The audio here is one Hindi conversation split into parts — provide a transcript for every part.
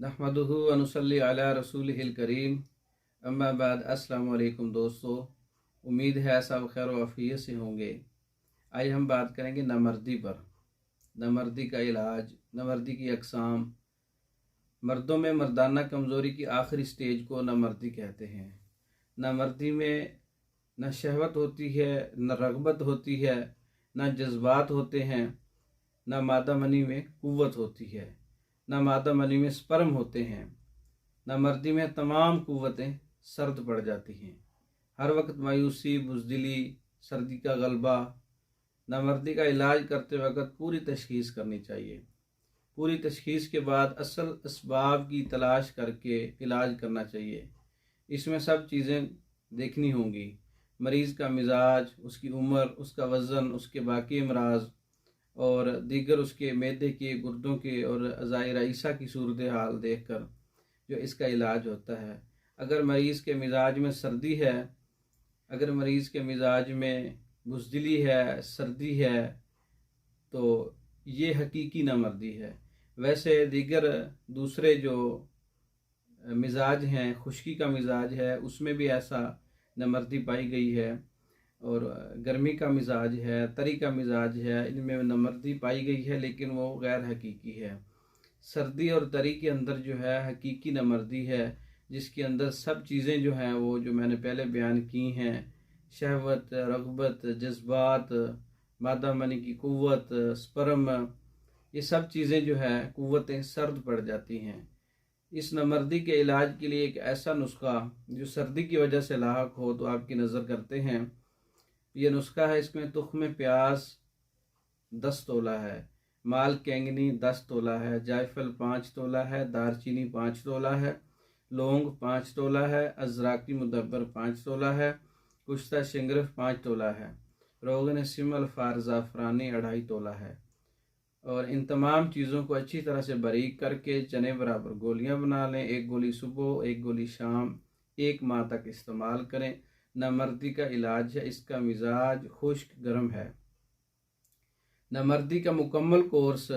नहमदुहु व नुसल्ली अला रसूलिहिल करीम, अम्मा बाद। अस्सलाम वालेकुम दोस्तों, उम्मीद है सब खैर व आफियत से होंगे। आज हम बात करेंगे नामर्दी पर, नामर्दी का इलाज, नामर्दी की अक़साम। मर्दों में मर्दाना कमज़ोरी की आखिरी स्टेज को नामर्दी कहते हैं। नामर्दी में न शहवत होती है, न रग़बत होती है, न जज्बात होते हैं, न मादा मनी में क़ुव्वत होती है, न मादा मनी में स्पर्म होते हैं। नामर्दी में तमाम क़ुव्वतें सर्द पड़ जाती हैं। हर वक्त मायूसी, बुज़दिली, सर्दी का गलबा। नामर्दी का इलाज करते वक्त पूरी तशख़ीस करनी चाहिए। पूरी तशख़ीस के बाद असल असबाब की तलाश करके इलाज करना चाहिए। इसमें सब चीज़ें देखनी होंगी, मरीज़ का मिजाज, उसकी उम्र, उसका वज़न, उसके बाकी अमराज और दीगर उसके मैदे के, गुर्दों के और अज़ाए रईसा की सूरत हाल देख कर जो इसका इलाज होता है। अगर मरीज़ के मिजाज में सर्दी है, अगर मरीज़ के मिजाज में बुज़दिली है, सर्दी है, तो ये हकीकी नामर्दी है। वैसे दीगर दूसरे जो मिजाज हैं, खुश्की का मिजाज है, उसमें भी ऐसा नामर्दी पाई गई है, और गर्मी का मिजाज है, तरी का मिजाज है, इनमें नामर्दी पाई गई है, लेकिन वो गैर हकीकी है। सर्दी और तरी के अंदर जो है हकीकी नामर्दी है, जिसके अंदर सब चीज़ें जो हैं वो जो मैंने पहले बयान की हैं, शहवत, रग़बत, जज्बात, मादा मनी की क़ुव्वत, स्पर्म, ये सब चीज़ें जो है क़ुव्वतें सर्द पड़ जाती हैं। इस नामर्दी के इलाज के लिए एक ऐसा नुस्खा जो सर्दी की वजह से लाहक हो तो आपकी नज़र करते हैं। ये नुस्खा है, इसमें तुख्म प्याज 10 तोला है, माल कैंगनी 10 तोला है, जायफल 5 तोला है, दारचीनी 5 तोला है, लौंग 5 तोला है, अज़राकी मुदब्बर 5 तोला है, कुश्ता शिंगरफ 5 तोला है, रोगन सिमल फार ज़ाफ़रानी 2.5 तोला है। और इन तमाम चीज़ों को अच्छी तरह से बारीक करके चने बराबर गोलियां बना लें। 1 गोली सुबह, 1 गोली शाम, 1 माह तक इस्तेमाल करें। नामर्दी का इलाज है, इसका मिजाज खुश्क गर्म है। नामर्दी का मुकम्मल कोर्स,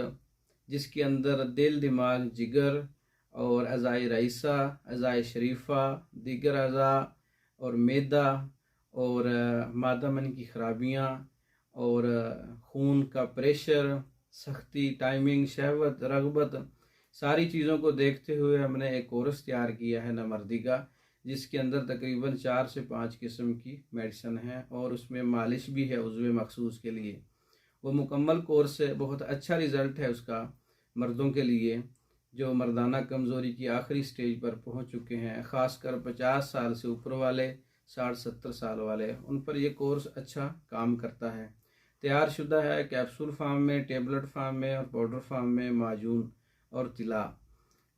जिसके अंदर दिल, दिमाग, जिगर और अज़ाए रईसा, अज़ाए शरीफा, दीगर अज़ा और मैदा और मादा मनी की खराबियाँ और खून का प्रेशर, सख्ती, टाइमिंग, शहवत, रग़बत, सारी चीज़ों को देखते हुए हमने एक कोर्स तैयार किया है नामर्दी का, जिसके अंदर तकरीबन 4 से 5 किस्म की मेडिसन है और उसमें मालिश भी है उज़्वे मखसूस के लिए। वो मुकम्मल कोर्स है, बहुत अच्छा रिज़ल्ट है उसका मर्दों के लिए जो मर्दाना कमज़ोरी की आखिरी स्टेज पर पहुंच चुके हैं, ख़ासकर 50 साल से ऊपर वाले, 60-70 साल वाले, उन पर यह कोर्स अच्छा काम करता है। तैयार शुदा है, कैप्सूल फार्म में, टेबलेट फार्म में और पाउडर फार्म में, माजून और तिला।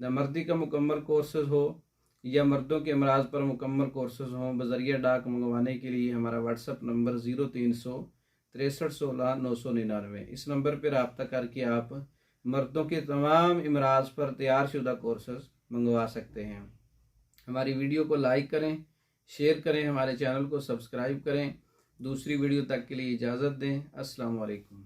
नामर्दी का मुकम्मल कोर्सेज हो या मर्दों के अमराज पर मुकम्मल कोर्सेज हों, बज़रिया डाक मंगवाने के लिए हमारा व्हाट्सअप नंबर 0300 63 16 999, इस नंबर पर रब्ता करके आप मर्दों के तमाम इमराज पर तैयार शुदा कोर्सेज मंगवा सकते हैं। हमारी वीडियो को लाइक करें, शेयर करें, हमारे चैनल को सब्सक्राइब करें। दूसरी वीडियो तक के लिए इजाज़त दें। अस्सलाम वालेकुम।